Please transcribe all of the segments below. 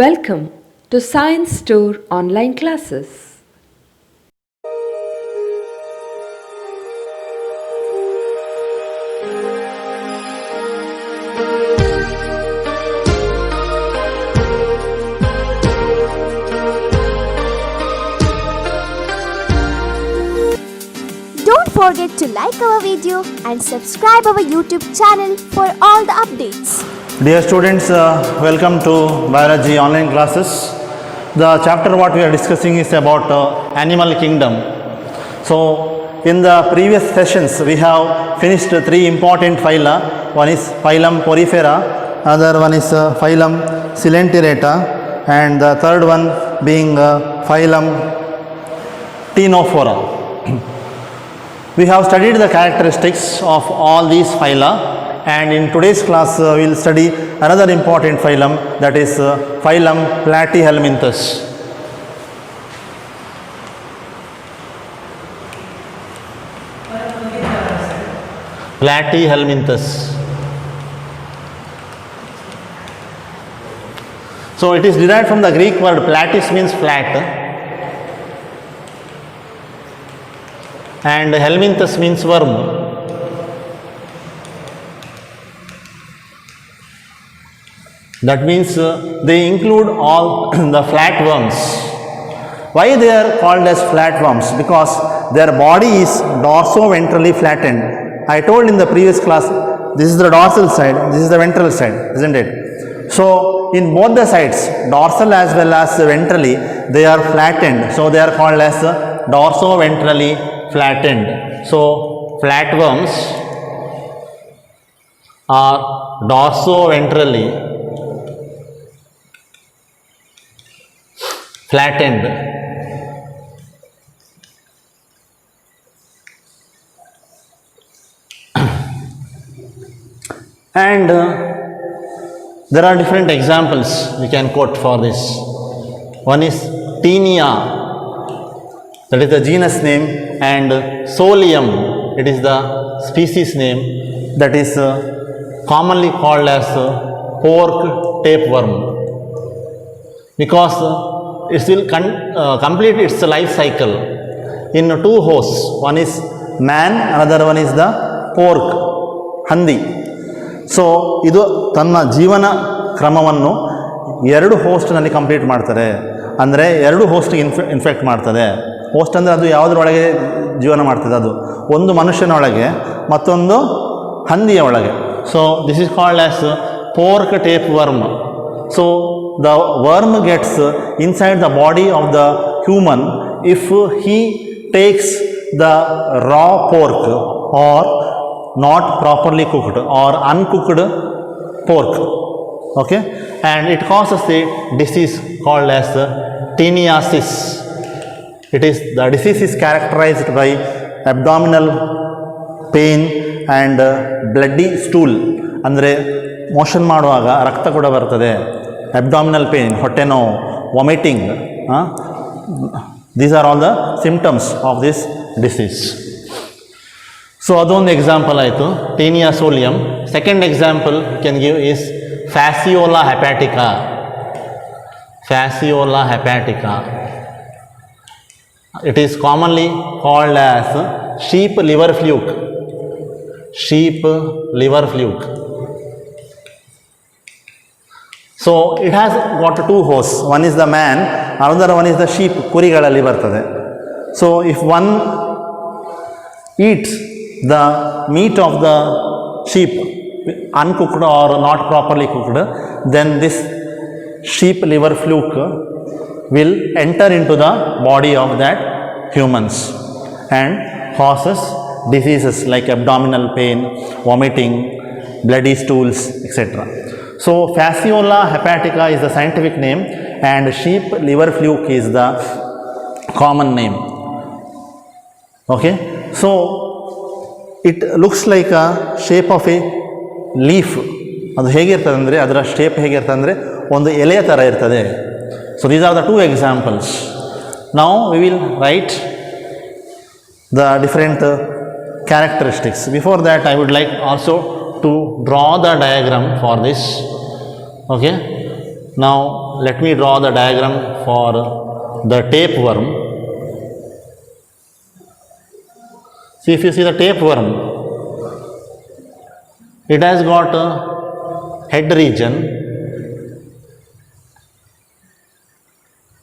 Welcome to Science Store online classes. Don't forget to like our video and subscribe our YouTube channel for all the updates. Dear students, welcome to biology online classes. The chapter what we are discussing is about animal kingdom. So in the previous sessions we have finished three important phyla. One is phylum Porifera, another one is phylum Coelenterata, and the third one being phylum Ctenophora. We have studied the characteristics of all these phyla, and in today's class we will study another important phylum, that is phylum Platyhelminthes. Platyhelminthes. So it is derived from the Greek word platys, means flat, and helminthes means worm. That means they include all the flat worms. Why they are called as flat worms? Because their body is dorso-ventrally flattened. I told in the previous class, this is the dorsal side, this is the ventral side, isn't it? So in both the sides, dorsal as well as ventrally, they are flattened. So they are called as dorso-ventrally flattened. So flatworms are dorso-ventrally flattened. And there are different examples we can quote for this. One is Taenia, that is the genus name, and Solium, it is the species name, that is commonly called as pork tapeworm, because it will complete its life cycle in two hosts. One is man, another one is the pork, handi. So ಇದು ತನ್ನ ಜೀವನ ಕ್ರಮವನ್ನು ಎರಡು ಹೋಸ್ಟ್ನಲ್ಲಿ complete ಮಾಡ್ತಾರೆ. ಅಂದರೆ ಎರಡು ಹೋಸ್ಟ್ಗೆ infect ಮಾಡ್ತದೆ. Host ಅಂದರೆ ಅದು ಯಾವುದರೊಳಗೆ ಜೀವನ ಮಾಡ್ತದೆ, ಅದು ಒಂದು ಮನುಷ್ಯನೊಳಗೆ ಮತ್ತೊಂದು ಹಂದಿಯ ಒಳಗೆ. So this is called as pork tape worm. So the worm gets inside the body of the human if he takes the raw pork or not properly cooked or uncooked pork. Okay, and it causes a disease called as teniasis. It is, the disease is characterized by abdominal pain and bloody stool. ಅಂದರೆ motion ಮಾಡುವಾಗ ರಕ್ತ ಕೂಡ ಬರ್ತದೆ, abdominal pain, ಹೊಟ್ಟೆ ನೋವು, vomiting. These are all the symptoms of this disease. So ಅದೊಂದು example ಆಯಿತು, Taenia solium. Second example can give is Fasciola hepatica. Fasciola hepatica, it is commonly called as sheep liver fluke. Sheep liver fluke. So it has got two hosts. One is the man, another one is the sheep. ಕುರಿಗಳಲ್ಲಿ ಬರ್ತದೆ. So if one eats the meat of the sheep uncooked or not properly cooked, then this sheep liver fluke will enter into the body of that humans and causes diseases like abdominal pain, vomiting, bloody stools, etc. So Fasciola hepatica is the scientific name and sheep liver fluke is the common name. Okay, so it looks like a shape of a leaf. ಅದು ಹೇಗಿರ್ತದೆ ಅಂದರೆ, ಅದರ shape ಹೇಗಿರ್ತದೆ ಅಂದರೆ ಒಂದು ಎಲೆಯ ಥರ ಇರ್ತದೆ. So these are the two examples. Now we will write the different characteristics. Before that, I would like also to draw the diagram for this. Okay, Now let me draw the diagram for the tapeworm. See, if you see the tapeworm, it has got a head region,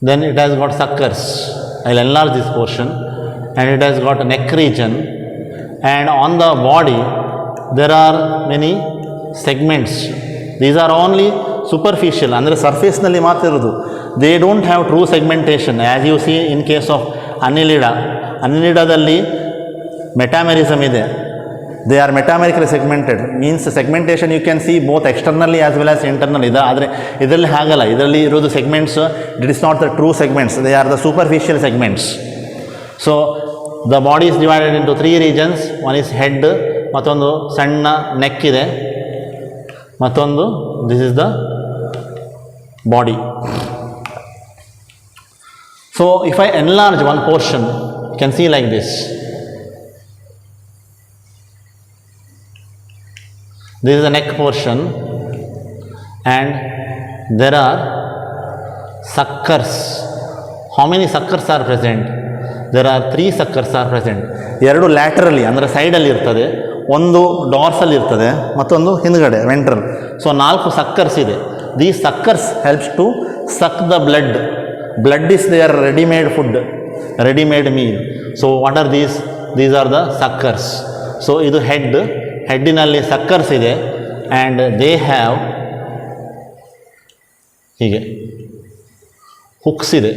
then it has got suckers. I will enlarge this portion, and it has got a neck region, and on the body there are many segments. These are only superficial, ಅಂದರೆ ಸರ್ಫೇಸ್ನಲ್ಲಿ ಮಾತ್ರ ಇರೋದು. They don't have true segmentation as you see in case of Annelida. ಅನಿಲಿಡಾದಲ್ಲಿ metamerism ಇದೆ. They are metamerically segmented, means segmentation you can see both externally as well as internal ಇದೆ. ಆದರೆ ಇದರಲ್ಲಿ ಹಾಗಲ್ಲ, ಇದರಲ್ಲಿ ಇರೋದು segments, it is not the true segments, they are the superficial segments. So the body is divided into 3 regions. One is head, ಮತ್ತೊಂದು ಸಣ್ಣ neck ಇದೆ, ಮತ್ತೊಂದು this is the body. So if I enlarge one portion, you can see like this. This is the neck portion, and there are suckers. How many suckers are present? There are 3 suckers are present. 2 laterally ಅಂದರೆ ಸೈಡಲ್ಲಿ ಇರ್ತದೆ, ಒಂದು ಡಾರ್ಸಲ್ಲಿ ಇರ್ತದೆ, ಮತ್ತೊಂದು ಹಿಂದ್ಗಡೆ ventral. So 4 suckers ಇದೆ. These suckers helps to suck the blood. Blood is their readymade food, readymade meal. So what are these? These are the suckers. So ಇದು ಹೆಡ್, ಹೆಡ್ಡಿನಲ್ಲಿ ಸಕ್ಕರ್ಸ್ ಇದೆ, ಆ್ಯಂಡ್ ದೇ ಹ್ಯಾವ್ ಹೀಗೆ hooks ಇದೆ,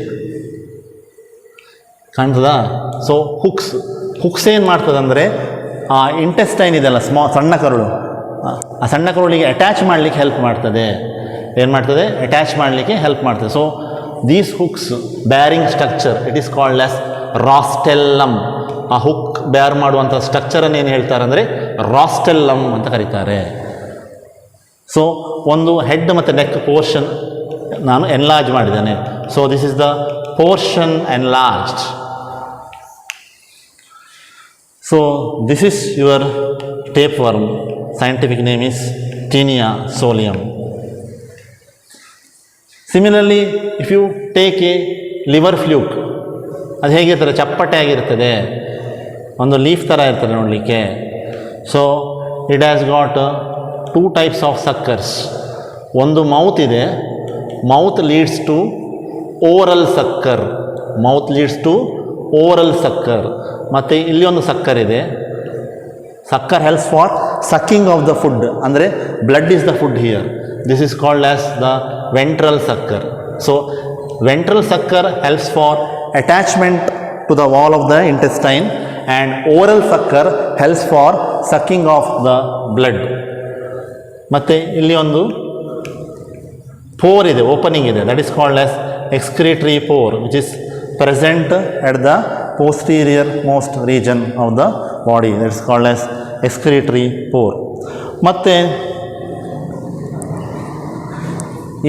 ಕಾಣ್ತದಾ? So hooks ಏನು ಮಾಡ್ತದೆ ಅಂದರೆ ಆ ಇಂಟೆಸ್ಟೈನ್ ಇದೆಲ್ಲ, ಸಣ್ಣ ಕರುಳು, ಆ ಸಣ್ಣ ಕರುಳಿಗೆ ಅಟ್ಯಾಚ್ ಮಾಡಲಿಕ್ಕೆ ಹೆಲ್ಪ್ ಮಾಡ್ತದೆ. ಏನು ಮಾಡ್ತದೆ? ಅಟ್ಯಾಚ್ ಮಾಡಲಿಕ್ಕೆ ಹೆಲ್ಪ್ ಮಾಡ್ತದೆ. So these hooks bearing structure, it is called as rostellum. ಆ ಹುಕ್ ಬ್ಯಾರ್ ಮಾಡುವಂಥ ಸ್ಟ್ರಕ್ಚರನ್ನು ಏನು ಹೇಳ್ತಾರೆ ಅಂದರೆ ರಾಸ್ಟೆಲ್ಲಮ್ ಅಂತ ಕರೀತಾರೆ. ಸೊ ಒಂದು ಹೆಡ್ ಮತ್ತು ನೆಕ್ ಪೋರ್ಷನ್ ನಾನು ಎನ್ಲಾರ್ಜ್ ಮಾಡಿದ್ದೇನೆ. So this is the portion enlarged. So this is your tapeworm. Scientific name is Taenia solium. Similarly if you take a liver fluke, ಅದು ಹೇಗಿರ್ತದೆ? ಚಪ್ಪಟೆ ಆಗಿರ್ತದೆ, ಒಂದು ಲೀಫ್ ಥರ ಇರ್ತದೆ ನೋಡಲಿಕ್ಕೆ. So it has got 2 types of suckers. ಒಂದು mouth ಇದೆ, mouth leads to oral sucker, mouth leads to oral sucker. ಮತ್ತು ಇಲ್ಲಿ ಒಂದು ಸಕ್ಕರ್ ಇದೆ, sucker helps for sucking of the food, ಅಂದರೆ blood is the food here. This is called as the ventral sucker. So ventral sucker helps for attachment to the wall of the intestine, and oral sucker helps for sucking of the blood. ಮತ್ತು ಇಲ್ಲಿ ಒಂದು pore ಇದೆ, opening ಇದೆ, that is called as excretory pore, which is present at the posterior most region of the body, that is called as excretory pore. ಮತ್ತು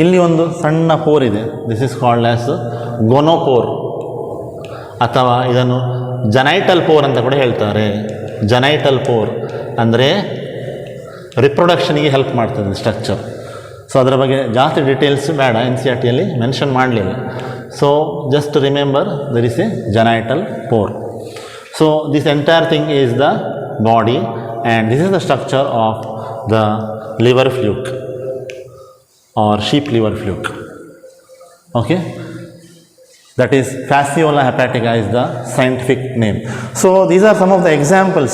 ಇಲ್ಲಿ ಒಂದು ಸಣ್ಣ four ಇದೆ, ದಿಸ್ ಇಸ್ ಕಾಲ್ಡ್ ಆಸ್ ಗೋನೋಪೋರ್, ಅಥವಾ ಇದನ್ನು ಜನೈಟಲ್ ಪೋರ್ ಅಂತ ಕೂಡ ಹೇಳ್ತಾರೆ. ಜನೈಟಲ್ ಪೋರ್ ಅಂದರೆ ರಿಪ್ರೊಡಕ್ಷನ್ಗೆ ಹೆಲ್ಪ್ ಮಾಡ್ತದೆ ಸ್ಟ್ರಕ್ಚರ್. ಸೊ ಅದರ ಬಗ್ಗೆ ಜಾಸ್ತಿ ಡೀಟೇಲ್ಸ್ ಬೇಡ, ಎನ್ ಸಿ ಆರ್ ಟಿಯಲ್ಲಿ ಮೆನ್ಷನ್ ಮಾಡಲಿಲ್ಲ. So just remember there is a genital pore. So this entire thing is the body, and this is the structure of the liver fluke or sheep liver fluke. Okay, that is Fasciola hepatica is the scientific name. So these are some of the examples.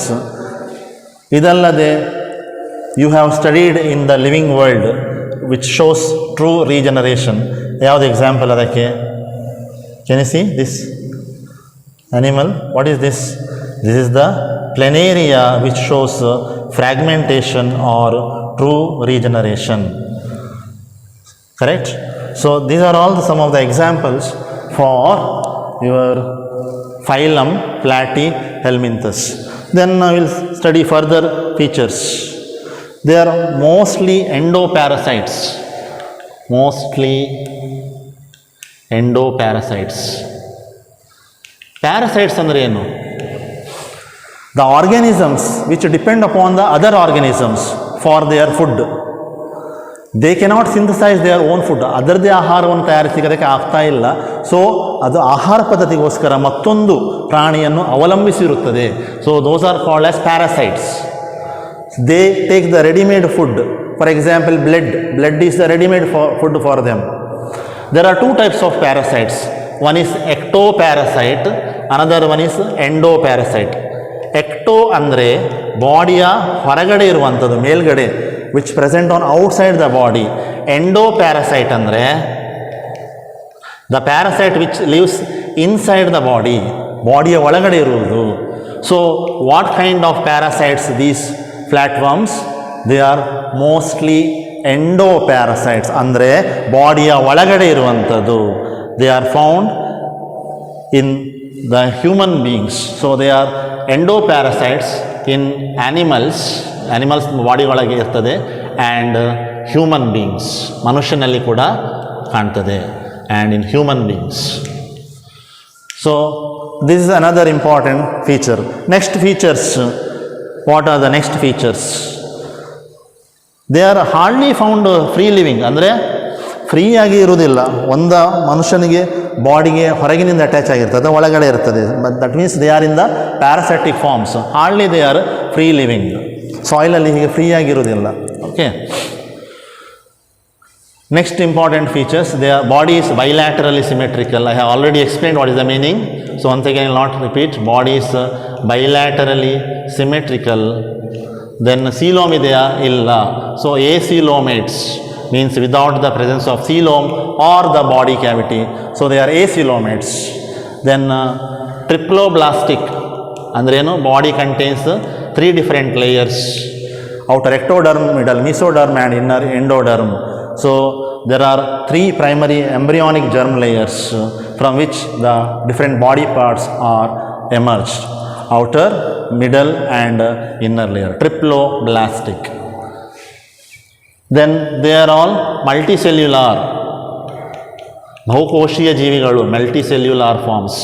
Idallade you have studied in the living world which shows true regeneration. Yavadu example adakke? Can you see this animal? What is this? This is the planaria, which shows fragmentation or true regeneration. Correct? So these are all some of the examples for your phylum Platyhelminthes. Then I will study further features. They are mostly endoparasites. Mostly endoparasites. Parasites andre enu? The organisms which depend upon the other organisms for their food. They cannot synthesise their own food, ಅದರದ್ದೇ ಆಹಾರವನ್ನು ತಯಾರಿಸಲಿಕ್ಕೆ ಆಗ್ತಾ ಇಲ್ಲ. So ಅದು ಆಹಾರ ಪದ್ಧತಿಗೋಸ್ಕರ ಮತ್ತೊಂದು ಪ್ರಾಣಿಯನ್ನು ಅವಲಂಬಿಸಿರುತ್ತದೆ. So those are called as parasites. They take the readymade food. For example blood is the ready-made food for them. There are two types of parasites. One is ectoparasite, another one is endoparasite. Ecto ಅಂದರೆ ಬಾಡಿಯ ಹೊರಗಡೆ ಇರುವಂಥದ್ದು, ಮೇಲ್ಗಡೆ, which present on outside the body. Endoparasite ಅಂದರೆ the parasite which lives inside the body, ಬಾಡಿಯ ಒಳಗಡೆ ಇರುವುದು. So what kind of parasites these flatworms? They are mostly endoparasites, ಅಂದರೆ ಬಾಡಿಯ ಒಳಗಡೆ ಇರುವಂಥದ್ದು. They are found in the human beings. So they are endoparasites in animals body ಒಳಗೆ ಇರ್ತದೆ, and human beings, ಮನುಷ್ಯನಲ್ಲಿ ಕೂಡ ಕಾಣ್ತದೆ, and in human beings. So this is another important feature. Next features, what are the next features? They R hardly found free living, ಅಂದರೆ ಫ್ರೀಯಾಗಿ ಇರುವುದಿಲ್ಲ. ಒಂದು ಮನುಷ್ಯನಿಗೆ ಬಾಡಿಗೆ ಹೊರಗಿನಿಂದ ಅಟ್ಯಾಚ್ ಆಗಿರ್ತದೆ, ಒಳಗಡೆ ಇರ್ತದೆ. But that means they are in the parasitic forms. Hardly they are free living. ಸಾಯಿಲಲ್ಲಿ ಹೀಗೆ ಫ್ರೀಯಾಗಿರುವುದಿಲ್ಲ. Okay. Next important features, they are body is bilaterally symmetrical. I have already explained what is the meaning, so once again I will not repeat. Body is bilaterally symmetrical. Then coelom ಇದೆಯಾ? ಇಲ್ಲ. So acoelomates means without the presence of coelom or the body cavity. So they are acoelomates. Then triploblastic ಅಂದ್ರೇನು? Body contains 3 different layers: outer ectoderm, middle mesoderm and inner endoderm. So there are 3 primary embryonic germ layers from which the different body parts are emerged: outer, middle and inner layer, triploblastic. Then they are all multicellular, ಬಹುಕೋಶೀಯ ಜೀವಿಗಳು, multicellular forms.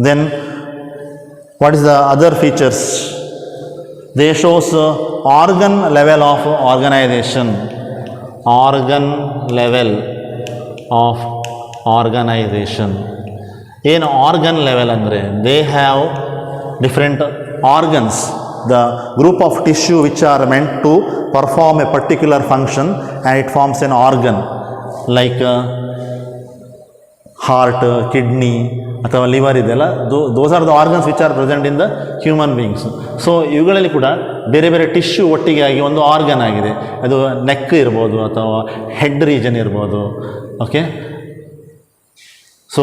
Then what is the other features? They shows organ level of organization. Organ level of organization. ಏನು organ level ಅಂದರೆ? They have different organs, the group of tissue which are meant to perform a particular function and it forms an organ, like heart, kidney ಅಥವಾ liver ಇದೆಲ್ಲ. Those are the organs which are present in the human beings. So ಇವುಗಳಲ್ಲಿ ಕೂಡ ಬೇರೆ ಬೇರೆ tissue ಒಟ್ಟಿಗೆ ಆಗಿ ಒಂದು organ ಆಗಿದೆ. ಅದು ನೆಕ್ ಇರ್ಬೋದು ಅಥವಾ ಹೆಡ್ ರೀಜನ್ ಇರ್ಬೋದು. Okay. So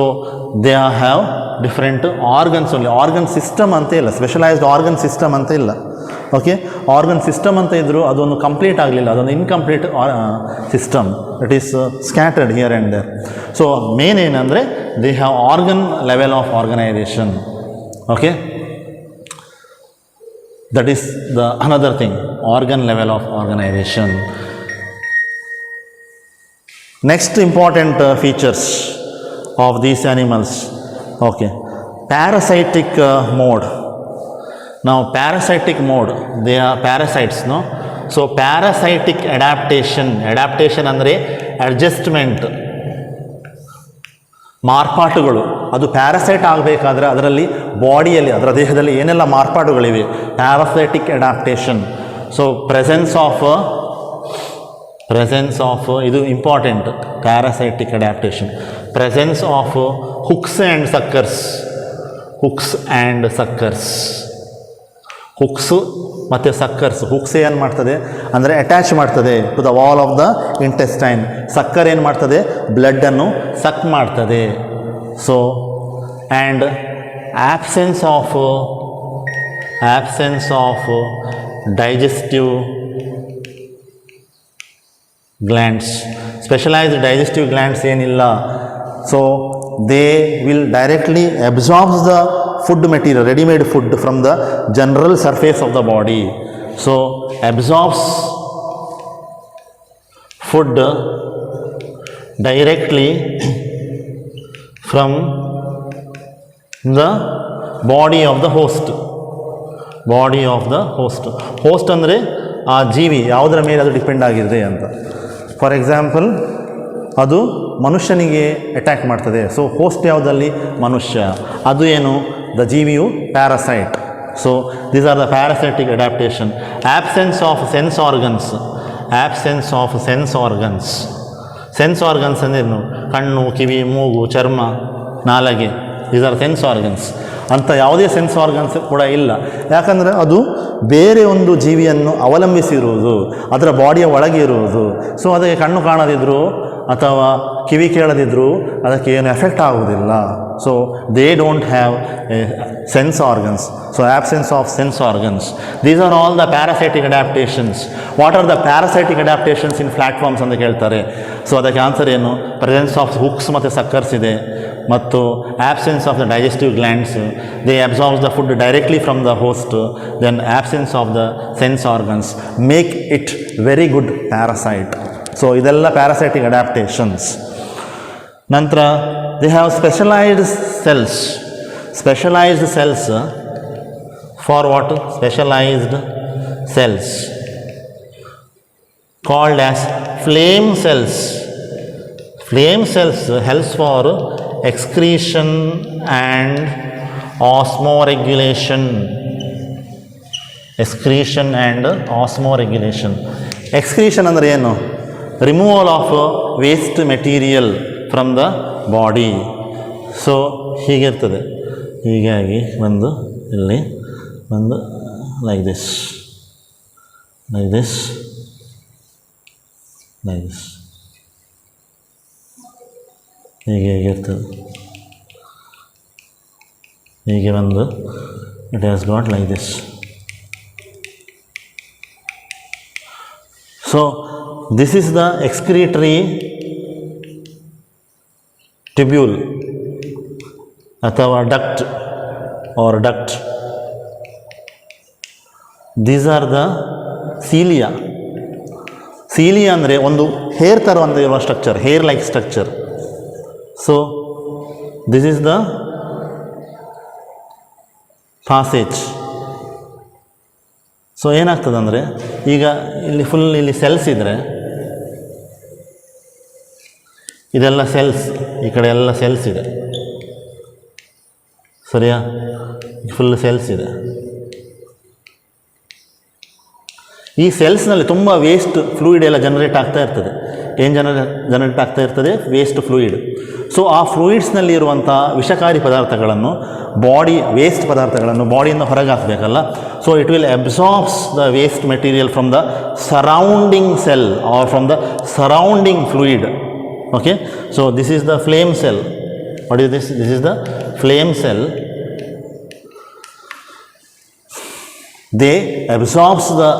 they have different organs only. Organ system ಅಂತ ಇಲ್ಲ, ಸ್ಪೆಷಲೈಸ್ಡ್ ಆರ್ಗನ್ ಸಿಸ್ಟಮ್ ಅಂತ ಇಲ್ಲ. ಓಕೆ. ಆರ್ಗನ್ ಸಿಸ್ಟಮ್ ಅಂತ ಇದ್ದರೂ ಅದೊಂದು ಕಂಪ್ಲೀಟ್ ಆಗಲಿಲ್ಲ, ಅದೊಂದು incomplete system. It is scattered here and there. So main ಏನಂದರೆ they have organ level of organisation. Okay. That is the another thing, organ level of organisation. Next important features of these animals. Okay. Parasitic mode. Now parasitic mode, they are parasites, no? So parasitic adaptation ಅಂದರೆ adjustment, ಮಾರ್ಪಾಟುಗಳು. ಅದು parasite ಆಗಬೇಕಾದ್ರೆ ಅದರಲ್ಲಿ ಬಾಡಿಯಲ್ಲಿ, ಅದರ ದೇಹದಲ್ಲಿ ಏನೆಲ್ಲ ಮಾರ್ಪಾಟುಗಳಿವೆ? Parasitic adaptation. So presence of ಇದು important, parasitic adaptation. Presence of hooks and suckers. Hooks ಮತ್ತು ಸಕ್ಕರ್ಸ್. ಹುಕ್ಸ್ ಏನು ಮಾಡ್ತದೆ ಅಂದರೆ ಅಟ್ಯಾಚ್ ಮಾಡ್ತದೆ to the wall of the intestine. Sucker ಏನು ಮಾಡ್ತದೆ? ಬ್ಲಡ್ಡನ್ನು ಸಕ್ ಮಾಡ್ತದೆ. So and absence of digestive glands. Specialised digestive glands ಏನಿಲ್ಲ. So they will directly absorb the food material, ready-made food from the general surface of the body. So absorbs food directly from the body of the host. Body of the host. Host ಅಂದರೆ ಆ ಜೀವಿ ಯಾವುದರ ಮೇಲೆ ಅದು depend ಆಗಿದೆ ಅಂತ. For example, ಅದು ಮನುಷ್ಯನಿಗೆ ಅಟ್ಯಾಕ್ ಮಾಡ್ತದೆ. ಸೊ ಹೋಸ್ಟ್ ಯಾವುದಲ್ಲಿ? ಮನುಷ್ಯ. ಅದು ಏನು? ದ ಜೀವಿಯು parasite. So these are the parasitic adaptation. Absence of sense organs. Absence of sense organs. Sense organs ಅಂದ್ರೇನು? ಕಣ್ಣು, ಕಿವಿ, ಮೂಗು, ಚರ್ಮ, ನಾಲಗೆ. These are sense organs. ಅಂಥ ಯಾವುದೇ ಸೆನ್ಸ್ ಆರ್ಗನ್ಸ್ ಕೂಡ ಇಲ್ಲ. ಯಾಕಂದರೆ ಅದು ಬೇರೆ ಒಂದು ಜೀವಿಯನ್ನು ಅವಲಂಬಿಸಿರುವುದು, ಅದರ ಬಾಡಿಯ ಒಳಗೆ ಇರುವುದು. ಸೊ ಅದಕ್ಕೆ ಕಣ್ಣು ಕಾಣದಿದ್ದರೂ ಅಥವಾ ಕಿವಿ ಕೇಳದಿದ್ದರೂ ಅದಕ್ಕೆ ಏನು ಎಫೆಕ್ಟ್ ಆಗುವುದಿಲ್ಲ. So they don't have sense organs. So absence of sense organs. These are all the parasitic adaptations. What are the parasitic adaptations in platforms ಅಂತ ಕೇಳ್ತಾರೆ. ಸೊ ಅದಕ್ಕೆ ಆನ್ಸರ್ ಏನು? ಪ್ರೆಸೆನ್ಸ್ ಆಫ್ ಹುಕ್ಸ್ ಮತ್ತು ಸಕ್ಕರ್ಸ್ ಇದೆ, ಮತ್ತು absence of the digestive glands. They absorbs the food directly from the host. Then absence of the sense organs make it very good parasite. So ಇದೆಲ್ಲ parasitic adaptations. ನಂತರ they have specialised cells. Specialised cells for what? Specialised cells called as flame cells. Flame cells helps for excretion and osmoregulation. Excretion and osmoregulation. Excretion ಅಂದರೆ ಏನು? Removal of waste material from the body. So ಹೀಗಿರ್ತದೆ. ಹೀಗಾಗಿ ಒಂದು ಇಲ್ಲಿ ಒಂದು like this, like this, like this, ಹೀಗೆ ಹೇಗಿರ್ತದೆ. ಹೀಗೆ ಒಂದು it has got like this. So this is the excretory tubule ಅಥವಾ duct or duct. These are the cilia. cilia ಅಂದರೆ ಒಂದು ಹೇರ್ ಥರ ಅಂತ ಇರುವ structure, hair like structure. So this is the passage. So ಏನಾಗ್ತದೆ ಅಂದರೆ, ಈಗ ಇಲ್ಲಿ ಫುಲ್ ಇಲ್ಲಿ ಸೆಲ್ಸ್ ಇದ್ದರೆ, ಇದೆಲ್ಲ ಸೆಲ್ಸ್, ಈ ಕಡೆ ಎಲ್ಲ ಸೆಲ್ಸ್ ಇದೆ, ಸರಿಯಾ? ಫುಲ್ ಸೆಲ್ಸ್ ಇದೆ. ಈ ಸೆಲ್ಸ್ನಲ್ಲಿ ತುಂಬ ವೇಸ್ಟ್ ಫ್ಲೂಯಿಡ್ ಎಲ್ಲ ಜನರೇಟ್ ಆಗ್ತಾ ಇರ್ತದೆ. ಏನು ಜನರೇಟ್ ಆಗ್ತಾ ಇರ್ತದೆ? Waste fluid. ಸೊ ಆ ಫ್ಲೂಯಿಡ್ಸ್ನಲ್ಲಿ ಇರುವಂಥ ವಿಷಕಾರಿ ಪದಾರ್ಥಗಳನ್ನು, ವೇಸ್ಟ್ ಪದಾರ್ಥಗಳನ್ನು ಬಾಡಿಯಿಂದ ಹೊರಗೆ ಹಾಕಬೇಕಲ್ಲ. So it will absorbs the waste material from the surrounding cell or from the surrounding fluid. Okay, so this is the flame cell. What is this? This is the flame cell. They absorbs the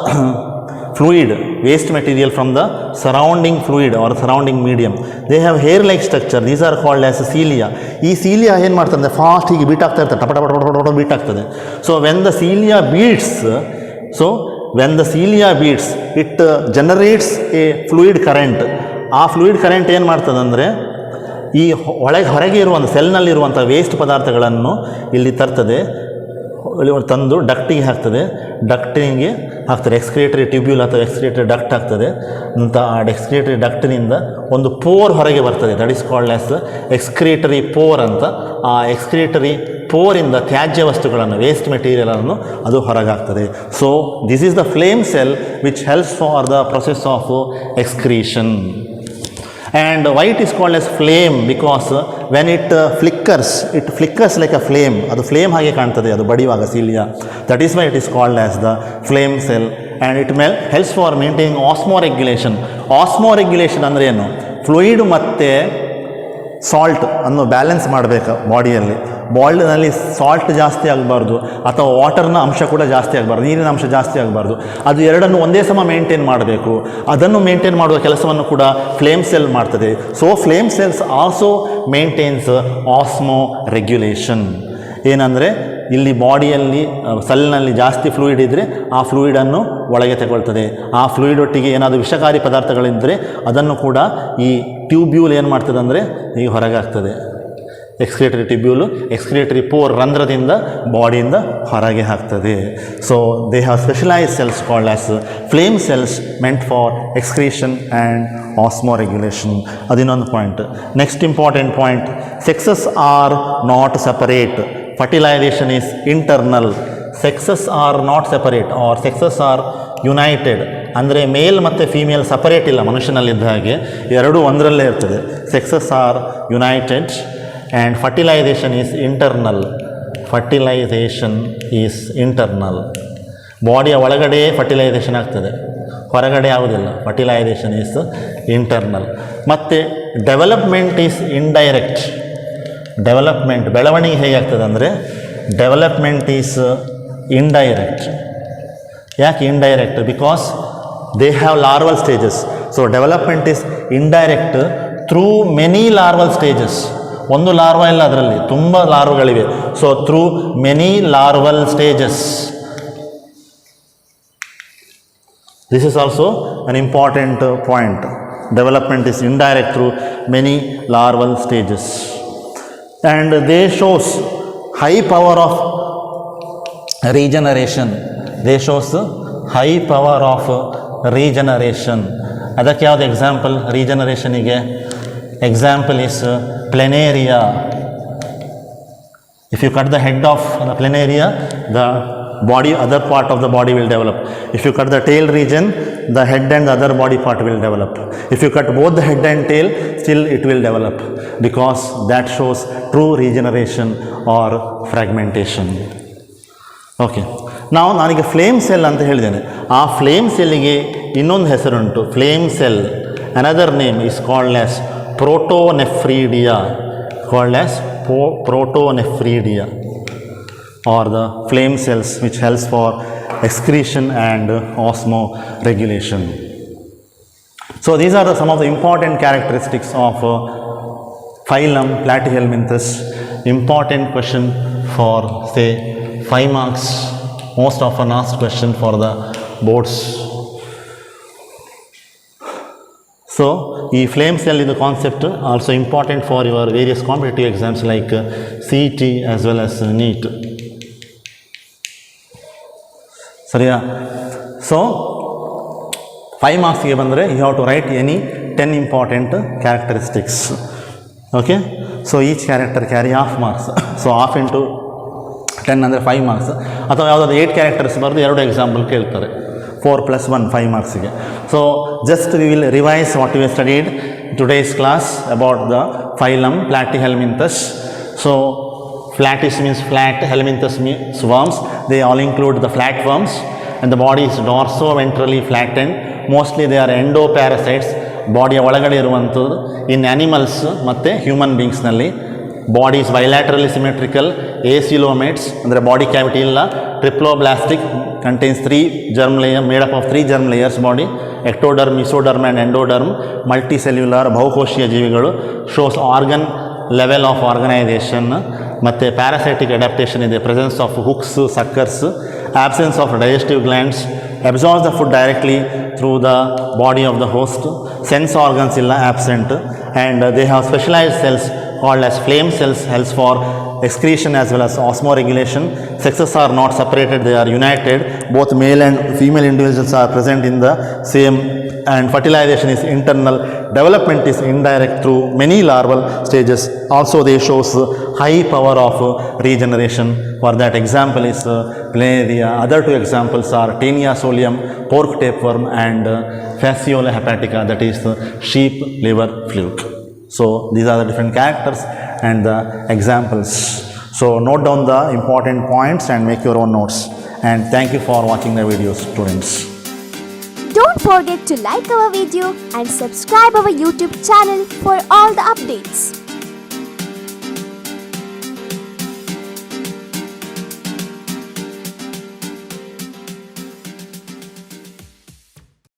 fluid, waste material from the surrounding fluid or surrounding medium. They have hair-like structure. These are called as cilia. ಈ cilia ಏನು ಮಾಡ್ತದೆ? Fast ಹೀಗೆ beet ಆಗ್ತಾ ಇರ್ತದೆ, ಟಪ ಟಪ ಟಪ ಟಪ beet ಆಗ್ತದೆ. So when the cilia beats, it generates a fluid current. ಆ fluid current ಏನು ಮಾಡ್ತದಂದರೆ, ಈ ಹೊರಗೆ ಇರುವಂಥ ಸೆಲ್ನಲ್ಲಿರುವಂಥ ವೇಸ್ಟ್ ಪದಾರ್ಥಗಳನ್ನು ಇಲ್ಲಿ ತರ್ತದೆ, ತಂದು ಡಕ್ಟಿಗೆ ಹಾಕ್ತದೆ. ಎಕ್ಸ್ಕ್ರಿಯೇಟರಿ ಟ್ಯೂಬ್ಯೂಲ್ ಅಥವಾ ಎಕ್ಸ್ಕ್ರಿಯೇಟರಿ ಡಕ್ಟ್ ಆಗ್ತದೆ. ಅಂತ ಆ ಎಕ್ಸ್ಕ್ರಿಯೇಟರಿ ಡಕ್ಟಿನಿಂದ ಒಂದು ಪೋರ್ ಹೊರಗೆ ಬರ್ತದೆ. That is called as excretory pore ಅಂತ. ಆ ಎಕ್ಸ್ಕ್ರಿಯೇಟರಿ ಪೋರಿಂದ ತ್ಯಾಜ್ಯ ವಸ್ತುಗಳನ್ನು, ವೇಸ್ಟ್ ಮೆಟೀರಿಯಲನ್ನು ಅದು ಹೊರಗಾಗ್ತದೆ. So this is the flame cell which helps for the process of excretion. And why it is called as flame? Because when it flickers like a flame. ಅದು flame ಹಾಗೆ ಕಾಣ್ತದೆ, ಅದು ಬಡಿಯುವಾಗ cilia. That is why it is called as the flame cell. And it helps for maintaining osmoregulation. Osmoregulation ಅಂದರೆ ಏನು? Fluid ಮತ್ತು salt ಅನ್ನು balance ಮಾಡಬೇಕು ಬಾಡಿಯಲ್ಲಿ. ಬಾಡಿನಲ್ಲಿ ಸಾಲ್ಟ್ ಜಾಸ್ತಿ ಆಗಬಾರ್ದು ಅಥವಾ ವಾಟರ್ನ ಅಂಶ ಕೂಡ ಜಾಸ್ತಿ ಆಗಬಾರ್ದು, ನೀರಿನ ಅಂಶ ಜಾಸ್ತಿ ಆಗಬಾರ್ದು. ಅದು ಎರಡನ್ನು ಒಂದೇ ಸಮ ಮೇಂಟೈನ್ ಮಾಡಬೇಕು. ಅದನ್ನು ಮೇಂಟೈನ್ ಮಾಡುವ ಕೆಲಸವನ್ನು ಕೂಡ ಫ್ಲೇಮ್ ಸೆಲ್ ಮಾಡ್ತದೆ. So flame cells also maintains Osmo regulation. ಏನಂದರೆ, ಇಲ್ಲಿ ಬಾಡಿಯಲ್ಲಿ ಸೆಲ್ನಲ್ಲಿ ಜಾಸ್ತಿ ಫ್ಲೂಯಿಡ್ ಇದ್ದರೆ ಆ ಫ್ಲೂಯಿಡನ್ನು ಒಳಗೆ ತಗೊಳ್ತದೆ. ಆ ಫ್ಲೂಯಿಡ್ ಒಟ್ಟಿಗೆ ಏನಾದರೂ ವಿಷಕಾರಿ ಪದಾರ್ಥಗಳಿದ್ದರೆ ಅದನ್ನು ಕೂಡ ಈ ಟ್ಯೂಬ್ಯೂಲ್ ಏನು ಮಾಡ್ತದೆ ಅಂದರೆ ಈಗ ಹೊರಗೆ ಆಗ್ತದೆ. ಎಕ್ಸ್ಕ್ರಿಯೇಟರಿ ಟ್ಯೂಬ್ಯೂಲು ಎಕ್ಸ್ಕ್ರಿಯೇಟರಿ ಪೋರ್ ರಂಧ್ರದಿಂದ ಬಾಡಿಯಿಂದ ಹೊರಗೆ ಹಾಕ್ತದೆ. So they have specialise cells called as flame cells meant for excretion and osmoregulation. ಅದಿನ್ನೊಂದು point. Next important point, sexes are not separate, fertilisation is internal. Sexes are not separate or sexes are united, ಅಂದರೆ male ಮತ್ತು female separate ಇಲ್ಲ ಮನುಷ್ಯನಲ್ಲಿದ್ದ ಹಾಗೆ, ಎರಡೂ ಒಂದರಲ್ಲೇ ಇರ್ತದೆ. Sexes are united and fertilisation is internal. Fertilisation is internal. ಬಾಡಿಯ ಒಳಗಡೆ fertilisation ಆಗ್ತದೆ, ಹೊರಗಡೆ ಆಗೋದಿಲ್ಲ. Fertilisation is internal. ಮತ್ತು ಡೆವಲಪ್ಮೆಂಟ್ ಈಸ್ ಇಂಡೈರೆಕ್ಟ್. ಡೆವಲಪ್ಮೆಂಟ್ ಬೆಳವಣಿಗೆ ಹೇಗೆ ಆಗ್ತದೆ ಅಂದರೆ ಡೆವಲಪ್ಮೆಂಟ್ ಈಸ್ ಇಂಡೈರೆಕ್ಟ್. ಯಾಕೆ indirect? Because they have larval stages. So development is indirect through many larval stages. ಒಂದು ಲಾರ್ವಾ ಇಲ್ಲ, ಅದರಲ್ಲಿ ತುಂಬ ಲಾರ್ವಗಳಿವೆ. So through many larval stages. This is also an important point. Development is indirect through many larval stages. And they shows high power of regeneration. They shows high power of regeneration. ಅದಕ್ಕೆ ಯಾವುದು example ರೀಜನರೇಷನಿಗೆ? Example is Planaria. If you cut the head of the planaria, the body, other part of the body will develop. If you cut the tail region, the head and the other body part will develop. If you cut both the head and tail, still it will develop, because that shows true regeneration or fragmentation. Okay, ನಾವು ನಾನೀಗ flame cell ಅಂತ ಹೇಳಿದ್ದೇನೆ. ಆ flame ಸೆಲ್ಲಿಗೆ ಇನ್ನೊಂದು ಹೆಸರುಂಟು, flame cell. Another name is called as protonephridia. Called as protonephridia, or the flame cells, which helps for excretion and osmoregulation. So these are some of the important characteristics of phylum Platyhelminthes. Important question for say 5 marks, most often asked question for the boards. So, ಈ flame cell ಇದು concept also important for your various competitive exams like CET as well as NEET. ಸರಿಯಾ? So 5 ಮಾರ್ಕ್ಸ್ಗೆ ಬಂದರೆ you have to write any 10 important characteristics. Okay, so each character carry half marks. So half into 10 ಅಂದರೆ 5 marks. ಅಥವಾ ಯಾವುದಾದ್ರು 8 characters ಬರೆದು 2 example ಕೇಳ್ತಾರೆ. 4 + 1 5 ಮಾರ್ಕ್ಸಿಗೆ. So just we will revise what we studied today's class about the phylum Platyhelminthes. So flattish means flat, helminthes means worms. They all include the flatworms, and the body is dorso-ventrally flattened. Mostly they are endoparasites. ಬಾಡಿಯ ಒಳಗಡೆ ಇರುವಂಥದ್ದು. In animals ಮತ್ತು human ಬೀಯಿಂಗ್ಸ್ನಲ್ಲಿ body is bilaterally symmetrical, acoelomates ಅಂದರೆ body cavity ಇಲ್ಲ, triploblastic, contains 3 germ layer, made up of 3 germ layers body, ectoderm, mesoderm and endoderm, multicellular ಬಹುಕೋಶೀಯ ಜೀವಿಗಳು, shows organ level of organization, ಮತ್ತು parasitic adaptation ಇದೆ, presence of hooks, suckers, absence of digestive glands, absorbs the food directly through the body of the host, sense organs ಇಲ್ಲ, absent, and they have specialized cells called as flame cells, helps for excretion as well as osmoregulation. Sexes are not separated, they are united. Both male and female individuals are present in the same, and fertilization is internal. Development is indirect through many larval stages. Also they shows high power of regeneration. For that example is Planaria. Other 2 examples are Taenia solium, pork tapeworm, and Fasciola hepatica, that is sheep liver fluke. So these are the different characters and the examples. So note down the important points and make your own notes. And thank you for watching the videos, students. Don't forget to like our video and subscribe our YouTube channel for all the updates.